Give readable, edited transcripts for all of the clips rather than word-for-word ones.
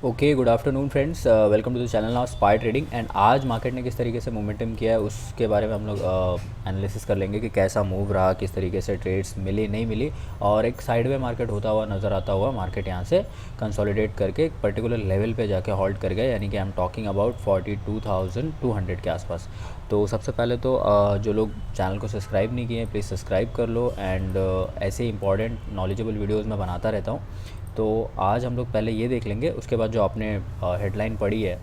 Okay, good afternoon friends, welcome to the channel now spy trading. And आज market ने किस तरीके से मोमेंटम किया है उसके बारे में हम लोग एनालिसिस कर लेंगे कि कैसा मूव रहा, किस तरीके से ट्रेड्स मिली नहीं मिली, और एक साइडवे मार्केट होता हुआ नज़र आता हुआ मार्केट यहाँ से कंसोलिडेट करके एक पर्टिकुलर लेवल पे जाके हॉल्ट कर गया, यानी कि आई एम टॉकिंग अबाउट 42,200 के आसपास। तो सबसे पहले तो जो लोग चैनल को सब्सक्राइब नहीं किए हैं प्लीज़ सब्सक्राइब कर लो। एंड ऐसे इंपॉर्टेंट नॉलेजेबल वीडियोज़ मैं बनाता रहता हूँ। तो आज हम लोग पहले ये देख लेंगे, उसके बाद जो आपने हेडलाइन पढ़ी है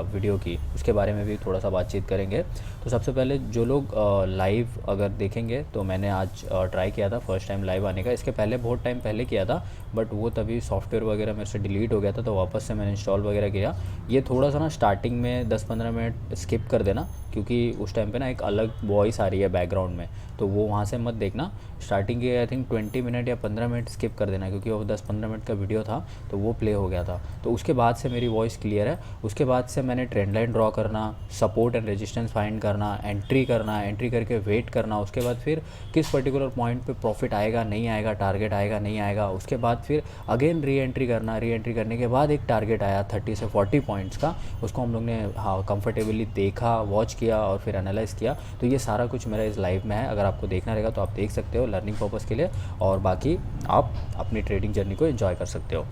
वीडियो की उसके बारे में भी थोड़ा सा बातचीत करेंगे। तो सबसे पहले जो लोग लाइव अगर देखेंगे, तो मैंने आज ट्राई किया था फर्स्ट टाइम लाइव आने का। इसके पहले बहुत टाइम पहले किया था, बट वो तभी सॉफ्टवेयर वगैरह मेरे से डिलीट हो गया था, तो वापस से मैंने इंस्टॉल वगैरह किया। ये थोड़ा सा ना स्टार्टिंग में 10-15 मिनट स्किप कर देना, क्योंकि उस टाइम पे ना एक अलग वॉइस आ रही है बैकग्राउंड में, तो वो वहाँ से मत देखना। स्टार्टिंग के आई थिंक 20 मिनट या 15 मिनट स्किप कर देना, क्योंकि वो 10-15 मिनट का वीडियो था तो वो प्ले हो गया था। तो उसके बाद से मेरी वॉइस क्लियर है। उसके बाद से मैंने ट्रेंड लाइन ड्रॉ करना, सपोर्ट एंड रेजिस्टेंस फाइंड करना, एंट्री करना, एंट्री करके वेट करना, उसके बाद फिर किस पर्टिकुलर पॉइंट पे प्रॉफिट आएगा नहीं आएगा, टारगेट आएगा नहीं आएगा, उसके बाद फिर अगेन री एंट्री करना। री एंट्री करने के बाद एक टारगेट आया 30 से 40 पॉइंट्स का, उसको हम लोग ने हाँ कंफर्टेबली देखा, वॉच किया और फिर एनालाइज़ किया। तो ये सारा कुछ मेरा इस लाइव में है, अगर आपको देखना रहेगा तो आप देख सकते हो लर्निंग पर्पज़ के लिए, और बाकी आप अपनी ट्रेडिंग जर्नी को एंजॉय कर सकते हो।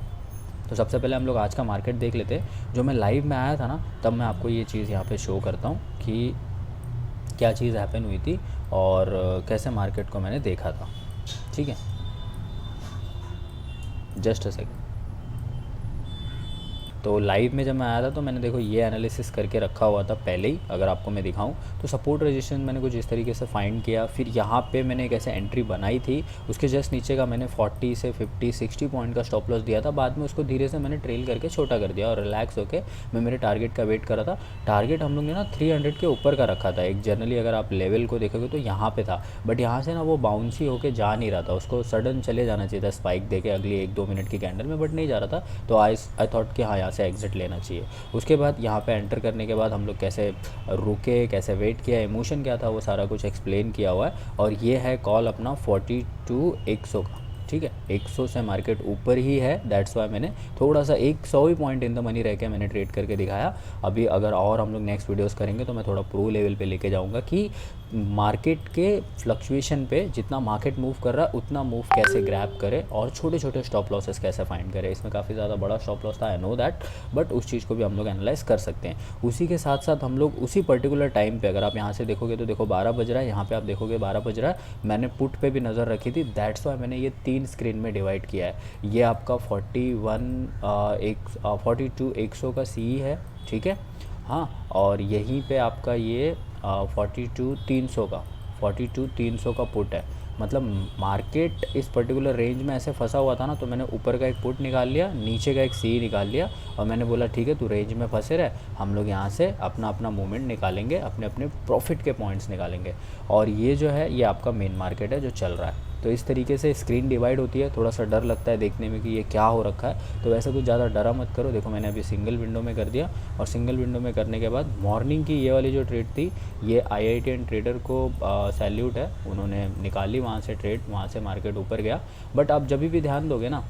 तो सबसे पहले हम लोग आज का मार्केट देख लेते हैं। जो मैं लाइव में आया था ना, तब मैं आपको ये चीज़ यहाँ पे शो करता हूँ कि क्या चीज़ हैपन हुई थी और कैसे मार्केट को मैंने देखा था। ठीक है, जस्ट अ सेकंड। तो लाइव में जब मैं आया था तो मैंने देखो ये एनालिसिस करके रखा हुआ था पहले ही। अगर आपको मैं दिखाऊं तो सपोर्ट रेजिस्टेंस मैंने कुछ इस तरीके से फाइंड किया, फिर यहाँ पे मैंने एक ऐसे एंट्री बनाई थी, उसके जस्ट नीचे का मैंने 40 से 50-60 पॉइंट का स्टॉप लॉस दिया था। बाद में उसको धीरे से मैंने ट्रेल करके छोटा कर दिया और रिलैक्स होकर मैं मेरे टारगेट का वेट कर रहा था। टारगेट हम लोग ने ना 300 के ऊपर का रखा था एक, जनरली अगर आप लेवल को देखोगे तो यहाँ पे था, बट यहाँ से ना वो बाउंसी होके जा नहीं रहा था, उसको सडन चले जाना चाहिए था स्पाइक देके अगली 1-2 मिनट की कैंडल में, बट नहीं जा रहा था। तो आई थॉट कि हाँ यहाँ से एग्जिट लेना चाहिए। उसके बाद यहाँ पे एंटर करने के बाद हम लोग कैसे रुके, कैसे वेट किया, इमोशन क्या था, वो सारा कुछ एक्सप्लेन किया हुआ है। और ये है कॉल अपना 42,100 का। ठीक है, 100 से मार्केट ऊपर ही है, दैट्स वाई मैंने थोड़ा सा 100 ही पॉइंट इन द मनी रह के मैंने ट्रेड करके दिखाया। अभी अगर और हम लोग नेक्स्ट वीडियोस करेंगे तो मैं थोड़ा प्रो लेवल पे लेके जाऊंगा कि मार्केट के फ्लक्चुएशन पे जितना मार्केट मूव कर रहा है उतना मूव कैसे ग्रैब करे और छोटे छोटे स्टॉप लॉसेस कैसे फाइंड करे। इसमें काफ़ी ज़्यादा बड़ा स्टॉप लॉस था, आई नो दैट, बट उस चीज़ को भी हम लोग एनालाइज कर सकते हैं। उसी के साथ साथ हम लोग उसी पर्टिकुलर टाइम पे, अगर आप यहाँ से देखोगे तो देखो 12 बज रहा है, यहाँ पे आप देखोगे 12 बज रहा है, मैंने पुट पे भी नज़र रखी थी, दैट्स वाई मैंने ये 3 स्क्रीन में डिवाइड किया है। ये आपका 42,100 का सी है, ठीक है। हाँ, और यहीं पे आपका ये 42,300 का पुट है। मतलब मार्केट इस पर्टिकुलर रेंज में ऐसे फंसा हुआ था ना, तो मैंने ऊपर का एक पुट निकाल लिया, नीचे का एक सी निकाल लिया, और मैंने बोला ठीक है तू रेंज में फंसे रहे, हम लोग यहाँ से अपना अपना मूवमेंट निकालेंगे, अपने अपने प्रॉफिट के पॉइंट्स निकालेंगे। और ये जो है ये आपका मेन मार्केट है जो चल रहा है। तो इस तरीके से स्क्रीन डिवाइड होती है, थोड़ा सा डर लगता है देखने में कि ये क्या हो रखा है, तो वैसे कुछ ज़्यादा डरा मत करो। देखो मैंने अभी सिंगल विंडो में कर दिया, और सिंगल विंडो में करने के बाद मॉर्निंग की ये वाली जो ट्रेड थी, ये IITN ट्रेडर को सैल्यूट है, उन्होंने निकाली वहाँ से ट्रेड, वहाँ से मार्केट ऊपर गया। बट आप जब भी ध्यान दोगे ना,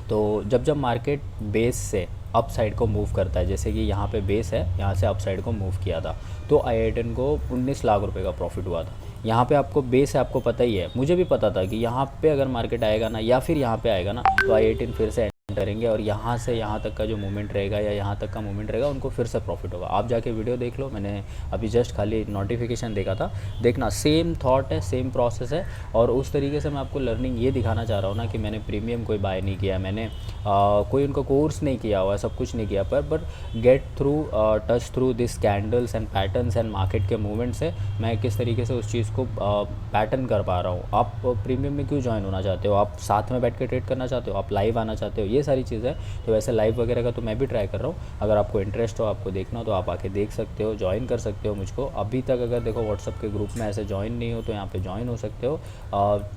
तो जब जब मार्केट बेस से अप साइड को मूव करता है, जैसे कि यहाँ पे बेस है, यहाँ से अप साइड को मूव किया था, तो IITN को 19 लाख रुपए का प्रॉफिट हुआ था। यहाँ पे आपको बेस है, आपको पता ही है, मुझे भी पता था कि यहाँ पे अगर मार्केट आएगा ना या फिर यहाँ पे आएगा ना, तो IITN फिर से करेंगे, और यहाँ से यहाँ तक का जो मूवमेंट रहेगा या यहाँ तक का मूवमेंट रहेगा उनको फिर से प्रॉफिट होगा। आप जाके वीडियो देख लो, मैंने अभी जस्ट खाली नोटिफिकेशन देखा था, देखना सेम थॉट है, सेम प्रोसेस है। और उस तरीके से मैं आपको लर्निंग ये दिखाना चाह रहा हूँ ना कि मैंने प्रीमियम कोई बाय नहीं किया, मैंने कोई उनका कोर्स नहीं किया हुआ है, सब कुछ नहीं किया, पर get through touch through this candles and patterns and market के मूवमेंट से मैं किस तरीके से उस चीज़ को पैटर्न कर पा रहा हूँ। आप प्रीमियम में क्यों ज्वाइन होना चाहते हो, आप साथ में बैठ के ट्रेड करना चाहते हो, आप लाइव आना चाहते हो, ये सारी चीज़ है। तो वैसे लाइव वगैरह का तो मैं भी ट्राई कर रहा हूँ, अगर आपको इंटरेस्ट हो, आपको देखना हो तो आप आके देख सकते हो, ज्वाइन कर सकते हो मुझको। अभी तक अगर देखो व्हाट्सअप के ग्रुप में ऐसे ज्वाइन नहीं हो तो यहाँ पे ज्वाइन हो सकते हो।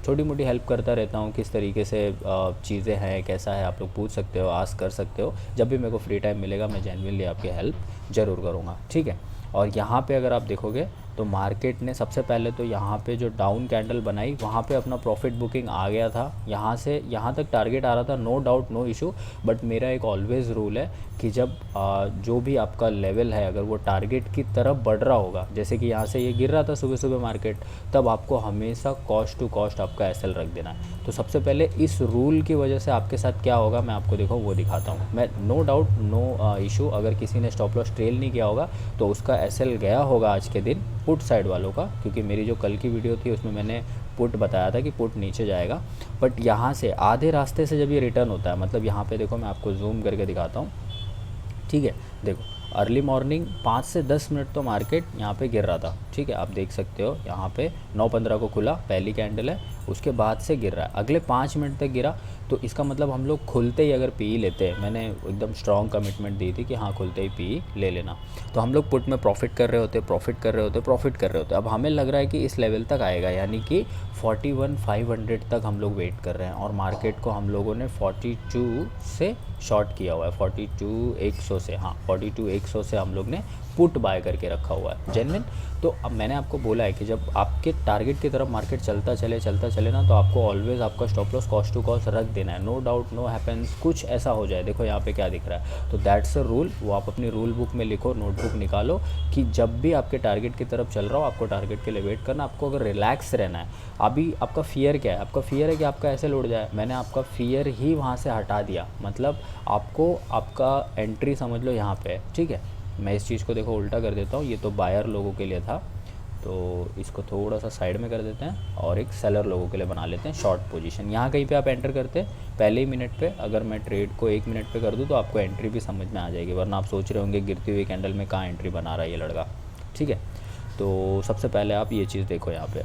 छोटी मोटी हेल्प करता रहता हूँ, किस तरीके से चीज़ें हैं, कैसा है, आप लोग पूछ सकते हो, आस्क कर सकते हो। जब भी मेरे को फ्री टाइम मिलेगा मैं जेन्युइनली आपकी हेल्प ज़रूर करूँगा, ठीक है। और यहाँ पे अगर आप देखोगे तो मार्केट ने सबसे पहले तो यहाँ पे जो डाउन कैंडल बनाई वहाँ पे अपना प्रॉफिट बुकिंग आ गया था, यहाँ से यहाँ तक टारगेट आ रहा था, no doubt no issue. But मेरा एक ऑलवेज़ रूल है कि जब जो भी आपका लेवल है अगर वो टारगेट की तरफ बढ़ रहा होगा, जैसे कि यहाँ से ये गिर रहा था सुबह सुबह मार्केट, तब आपको हमेशा कॉस्ट टू कॉस्ट आपका एसएल रख देना है। तो सबसे पहले इस रूल की वजह से आपके साथ क्या होगा मैं आपको देखो वो दिखाता हूँ। मैं नो डाउट नो इशू, अगर किसी ने स्टॉप लॉस ट्रेल नहीं किया होगा तो उसका एसएल गया होगा आज के दिन पुट साइड वालों का, क्योंकि मेरी जो कल की वीडियो थी उसमें मैंने पुट बताया था कि पुट नीचे जाएगा। बट यहाँ से आधे रास्ते से जब ये रिटर्न होता है, मतलब यहाँ पे देखो मैं आपको जूम करके दिखाता हूँ, ठीक है। देखो अर्ली मॉर्निंग 5 से 10 मिनट तो मार्केट यहाँ पे गिर रहा था, ठीक है, आप देख सकते हो यहाँ पे 9:15 को खुला, पहली कैंडल है, उसके बाद से गिर रहा है, अगले 5 मिनट तक गिरा। तो इसका मतलब हम लोग खुलते ही अगर पी लेते हैं, मैंने एकदम स्ट्रॉन्ग कमिटमेंट दी थी कि हाँ खुलते ही पी ले लेना, तो हम लोग पुट में प्रॉफिट कर रहे होते, प्रॉफिट कर रहे होते, प्रॉफिट कर रहे होते। अब हमें लग रहा है कि इस लेवल तक आएगा, यानी कि 41,500 तक हम लोग वेट कर रहे हैं, और मार्केट को हम लोगों ने 42 से शॉर्ट किया हुआ है, 42,100 से, हाँ 42,100 से हम लोग ने पुट बाय करके रखा हुआ है जेन्युइन। तो अब मैंने आपको बोला है कि जब आपके टारगेट की तरफ मार्केट चलता चले ना, तो आपको ऑलवेज़ आपका stop loss cost to cost रख देना है। नो डाउट नो हैपेंस कुछ ऐसा हो जाए, देखो यहाँ पे क्या दिख रहा है, तो दैट्स अ रूल, वो आप अपनी रूल बुक में लिखो, नोटबुक निकालो कि जब भी आपके टारगेट की तरफ चल रहा हो आपको टारगेट के लिए वेट करना, आपको अगर रिलैक्स रहना है। अभी आपका फियर क्या है, आपका फियर है कि आपका ऐसे लौट जाए, मैंने आपका फियर ही वहाँ से हटा दिया, मतलब आपको आपका एंट्री समझ लो यहाँ पे, ठीक है। मैं इस चीज़ को देखो उल्टा कर देता हूँ, ये तो बायर लोगों के लिए था, तो इसको थोड़ा सा साइड में कर देते हैं और एक सेलर लोगों के लिए बना लेते हैं शॉर्ट पोजीशन। यहाँ कहीं पे आप एंटर करते हैं पहले ही मिनट पे, अगर मैं ट्रेड को 1 मिनट पे कर दूँ तो आपको एंट्री भी समझ में आ जाएगी, वरना आप सोच रहे होंगे गिरती हुई कैंडल में कहाँ एंट्री बना रहा है ये लड़का, ठीक है। तो सबसे पहले आप ये चीज़ देखो, यहाँ पे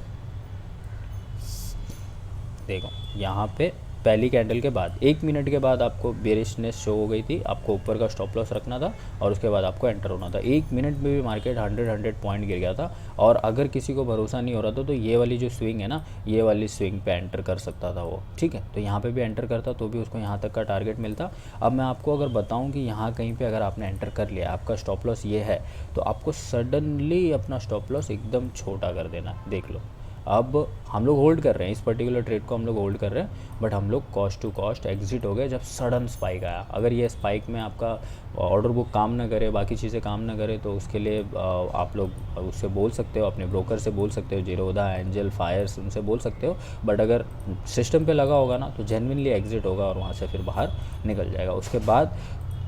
देखो, यहाँ पे पहली कैंडल के बाद 1 मिनट के बाद आपको बेरिशनेस शो हो गई थी, आपको ऊपर का स्टॉप लॉस रखना था और उसके बाद आपको एंटर होना था। 1 मिनट में भी मार्केट 100 पॉइंट गिर गया था, और अगर किसी को भरोसा नहीं हो रहा था तो ये वाली जो स्विंग है ना, ये वाली स्विंग पे एंटर कर सकता था वो, ठीक है। तो यहाँ पे भी एंटर करता तो भी उसको यहाँ तक का टारगेट मिलता। अब मैं आपको अगर बताऊँ कि यहाँ कहीं पर अगर आपने एंटर कर लिया, आपका स्टॉप लॉस ये है, तो आपको सडनली अपना स्टॉप लॉस एकदम छोटा कर देना, देख लो। अब हम लोग होल्ड कर रहे हैं, इस पर्टिकुलर ट्रेड को हम लोग होल्ड कर रहे हैं, बट हम लोग कॉस्ट टू कॉस्ट एग्जिट हो गए जब सडन स्पाइक आया। अगर ये स्पाइक में आपका ऑर्डर बुक काम ना करे, बाकी चीज़ें काम ना करे, तो उसके लिए आप लोग उससे बोल सकते हो, अपने ब्रोकर से बोल सकते हो, जीरोधा, एंजल, फायर्स, उनसे बोल सकते हो। बट अगर सिस्टम पे लगा होगा ना तो जेन्युइनली एग्जिट होगा और वहाँ से फिर बाहर निकल जाएगा। उसके बाद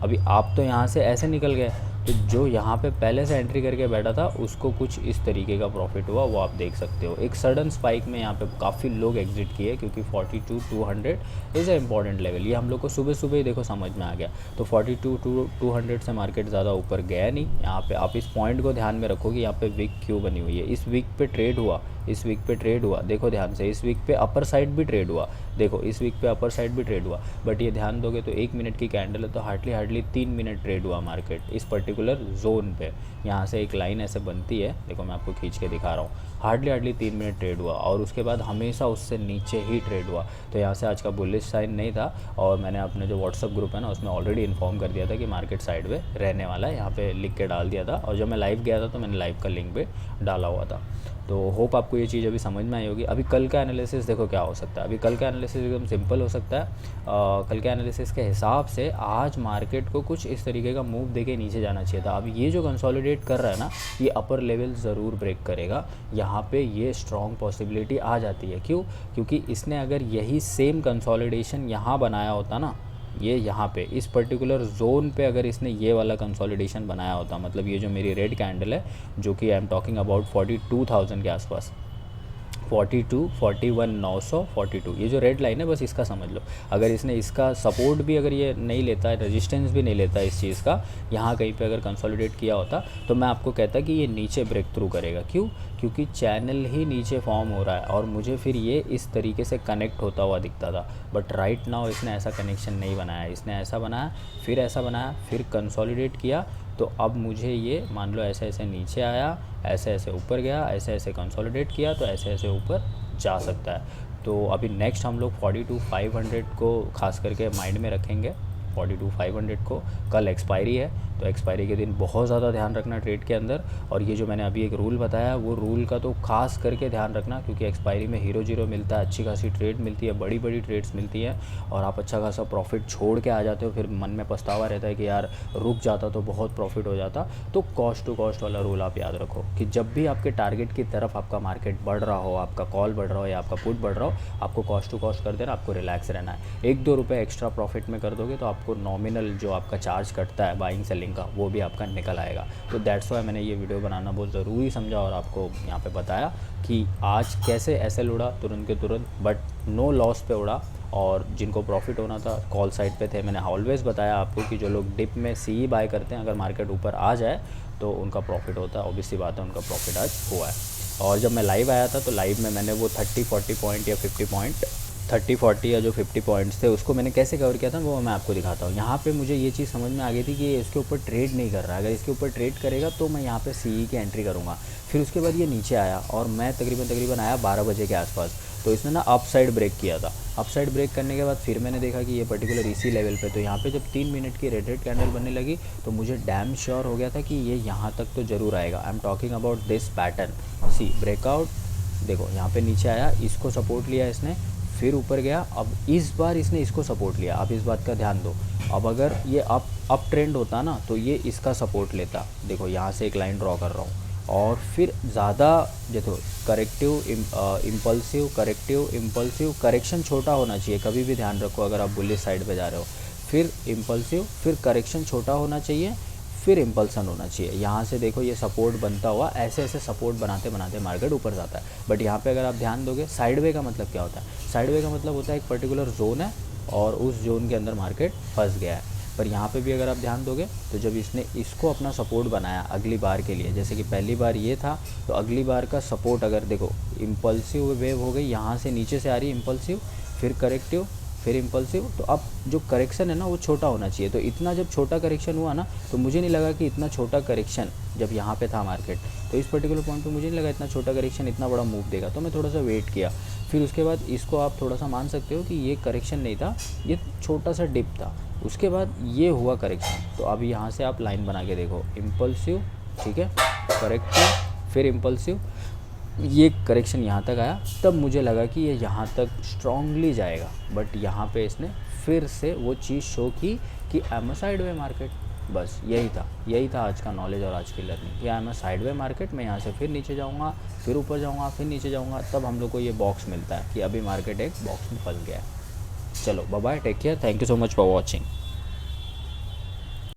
अभी आप तो यहाँ से ऐसे निकल गए, तो जो यहाँ पे पहले से एंट्री करके बैठा था उसको कुछ इस तरीके का प्रॉफिट हुआ, वो आप देख सकते हो। एक सडन स्पाइक में यहाँ पे काफ़ी लोग एग्जिट किए, क्योंकि 42,200 इज़ अ इम्पॉर्टेंट लेवल, ये हम लोग को सुबह सुबह ही देखो समझ में आ गया। तो 42,200 से मार्केट ज़्यादा ऊपर गया नहीं। यहाँ पे आप इस पॉइंट को ध्यान में रखो कि यहाँ पे विक क्यों बनी हुई है, इस विक पे ट्रेड हुआ, इस वीक पे ट्रेड हुआ, देखो ध्यान से, इस वीक पे अपर साइड भी ट्रेड हुआ, देखो इस वीक पे अपर साइड भी ट्रेड हुआ। बट ये ध्यान दोगे तो 1 मिनट की कैंडल है, तो हार्डली 3 मिनट ट्रेड हुआ मार्केट इस पर्टिकुलर जोन पे। यहाँ से एक लाइन ऐसे बनती है, देखो मैं आपको खींच के दिखा रहा हूँ, हार्डली 3 मिनट ट्रेड हुआ और उसके बाद हमेशा उससे नीचे ही ट्रेड हुआ। तो यहाँ से आज का बुलिश साइन नहीं था, और मैंने अपने जो व्हाट्सअप ग्रुप है ना उसमें ऑलरेडी इन्फॉर्म कर दिया था कि मार्केट साइड में रहने वाला है, यहाँ पे लिख के डाल दिया था। और जब मैं लाइव गया था तो मैंने लाइव का लिंक भी डाला हुआ था। तो होप आपको ये चीज़ अभी समझ में आई होगी। अभी कल का एनालिसिस देखो क्या हो सकता है। अभी कल का एनालिसिस एकदम सिंपल हो सकता है। कल के एनालिसिस के हिसाब से आज मार्केट को कुछ इस तरीके का मूव देके नीचे जाना चाहिए था। अब ये जो कंसोलिडेट कर रहा है ना, ये अपर लेवल ज़रूर ब्रेक करेगा। यहाँ पे ये स्ट्रॉन्ग पॉसिबिलिटी आ जाती है। क्यों? क्योंकि इसने अगर यही सेम कंसोलिडेशन यहाँ बनाया होता ना, ये यहाँ पे इस पर्टिकुलर जोन पे अगर इसने ये वाला कंसोलिडेशन बनाया होता, मतलब ये जो मेरी रेड कैंडल है जो कि आई एम टॉकिंग अबाउट 42,000 के आसपास, 42, 41, 900, 42, ये जो रेड लाइन है बस इसका समझ लो। अगर इसने इसका सपोर्ट भी अगर ये नहीं लेता है, रेजिस्टेंस भी नहीं लेता इस चीज़ का, यहाँ कहीं पे अगर कंसोलिडेट किया होता तो मैं आपको कहता कि ये नीचे ब्रेक थ्रू करेगा। क्यों? क्योंकि चैनल ही नीचे फॉर्म हो रहा है और मुझे फिर ये इस तरीके से कनेक्ट होता हुआ दिखता था। बट राइट नाउ इसने ऐसा कनेक्शन नहीं बनाया, इसने ऐसा बनाया, फिर ऐसा बनाया, फिर कंसोलिडेट किया। तो अब मुझे ये मान लो ऐसे ऐसे नीचे आया, ऐसे ऐसे ऊपर गया, ऐसे ऐसे कंसोलिडेट किया, तो ऐसे ऐसे ऊपर जा सकता है। तो अभी नेक्स्ट हम लोग 42,500 को खास करके माइंड में रखेंगे। 42,500 को। कल एक्सपायरी है, तो एक्सपायरी के दिन बहुत ज़्यादा ध्यान रखना ट्रेड के अंदर। और ये जो मैंने अभी एक रूल बताया, वो रूल का तो खास करके ध्यान रखना, क्योंकि एक्सपायरी में हीरो जीरो मिलता है, अच्छी खासी ट्रेड मिलती है, बड़ी बड़ी ट्रेड्स मिलती हैं, और आप अच्छा खासा प्रॉफिट छोड़ के आ जाते हो। फिर मन में पछतावा रहता है कि यार रुक जाता तो बहुत प्रॉफिट हो जाता। तो कॉस्ट टू कॉस्ट वाला रूल आप याद रखो कि जब भी आपके टारगेट की तरफ आपका मार्केट बढ़ रहा हो, आपका कॉल बढ़ रहा हो या आपका पुट बढ़ रहा हो, आपको कॉस्ट टू कॉस्ट कर देना, आपको रिलैक्स रहना है। 1-2 रुपये एक्स्ट्रा प्रॉफिट में कर दोगे तो आपको नॉमिनल जो आपका चार्ज कटता है बाइंग सेलिंग का, वो भी आपका निकल आएगा। तो दैट्स वाई मैंने ये वीडियो बनाना बहुत ज़रूरी समझा और आपको यहाँ पे बताया कि आज कैसे एसएल उड़ा तुरंत के तुरंत, बट नो लॉस पे उड़ा। और जिनको प्रॉफिट होना था कॉल साइड पे थे। मैंने ऑलवेज़ बताया आपको कि जो लोग डिप में सी बाय करते हैं, अगर मार्केट ऊपर आ जाए तो उनका प्रॉफिट होता है। ऑब्वियसली बात है, उनका प्रॉफिट आज हुआ है। और जब मैं लाइव आया था तो लाइव में मैंने वो 30-40 पॉइंट या 50 पॉइंट 30-40 या जो 50 पॉइंट्स थे उसको मैंने कैसे कवर किया था वो मैं आपको दिखाता हूँ। यहाँ पे मुझे ये चीज़ समझ में आ गई थी कि ये इसके ऊपर ट्रेड नहीं कर रहा है। अगर इसके ऊपर ट्रेड करेगा तो मैं यहाँ पे सीई की एंट्री करूँगा। फिर उसके बाद ये नीचे आया और मैं तकरीबन आया 12 बजे के आसपास। तो इसने ना अप साइड ब्रेक किया था। अप साइड ब्रेक करने के बाद फिर मैंने देखा कि ये पर्टिकुलर इसी लेवल पे, तो यहाँ पे जब 3 मिनट की रेड कैंडल बनने लगी तो मुझे डैम श्योर हो गया था कि ये यहाँ तक तो ज़रूर आएगा। I am talking about this pattern. See breakout, देखो यहाँ पे नीचे आया, इसको सपोर्ट लिया इसने, फिर ऊपर गया। अब इस बार इसने इसको सपोर्ट लिया। आप इस बात का ध्यान दो, अब अगर ये अप ट्रेंड होता ना तो ये इसका सपोर्ट लेता। देखो यहाँ से एक लाइन ड्रॉ कर रहा हूँ और फिर ज़्यादा देखो corrective impulsive corrective impulsive, correction छोटा होना चाहिए कभी भी, ध्यान रखो अगर आप बुलिश साइड पे जा रहे हो। फिर इम्पल्सिव, फिर करेक्शन छोटा होना चाहिए, फिर इम्पल्सन होना चाहिए। यहाँ से देखो ये सपोर्ट बनता हुआ ऐसे ऐसे सपोर्ट बनाते बनाते मार्केट ऊपर जाता है। बट यहाँ पे अगर आप ध्यान दोगे, साइडवे का मतलब क्या होता है? साइडवे का मतलब होता है एक पर्टिकुलर जोन है और उस जोन के अंदर मार्केट फंस गया है। पर यहाँ पे भी अगर आप ध्यान दोगे तो जब इसने इसको अपना सपोर्ट बनाया अगली बार के लिए, जैसे कि पहली बार ये था तो अगली बार का सपोर्ट अगर देखो, इम्पल्सिव वेव हो गई, यहाँ से नीचे से आ रही इम्पल्सिव, फिर करेक्टिव, फिर इम्पल्सिव। तो अब जो करेक्शन है ना वो छोटा होना चाहिए। तो इतना जब छोटा करेक्शन हुआ ना तो मुझे नहीं लगा कि इतना छोटा करेक्शन, जब यहाँ पे था मार्केट तो इस पर्टिकुलर पॉइंट पे मुझे नहीं लगा इतना छोटा करेक्शन इतना बड़ा मूव देगा। तो मैं थोड़ा सा वेट किया। फिर उसके बाद इसको आप थोड़ा सा मान सकते हो कि ये करेक्शन नहीं था, ये छोटा सा डिप था। उसके बाद ये हुआ करेक्शन। तो अब यहाँ से आप लाइन बना के देखो, इम्पल्सिव, ठीक है, करेक्टिव, फिर इम्पल्सिव, ये करेक्शन यहाँ तक आया। तब मुझे लगा कि ये यहाँ तक स्ट्रांगली जाएगा। बट यहाँ पे इसने फिर से वो चीज़ शो की कि I am a sideway market. बस यही था आज का नॉलेज और आज की लर्निंग कि I am a sideway market. मैं यहाँ से फिर नीचे जाऊँगा, फिर ऊपर जाऊँगा, फिर नीचे जाऊँगा, तब हम लोग को ये बॉक्स मिलता है कि अभी मार्केट एक बॉक्स में फंस गया है। चलो bye bye, take care, thank you so much for watching.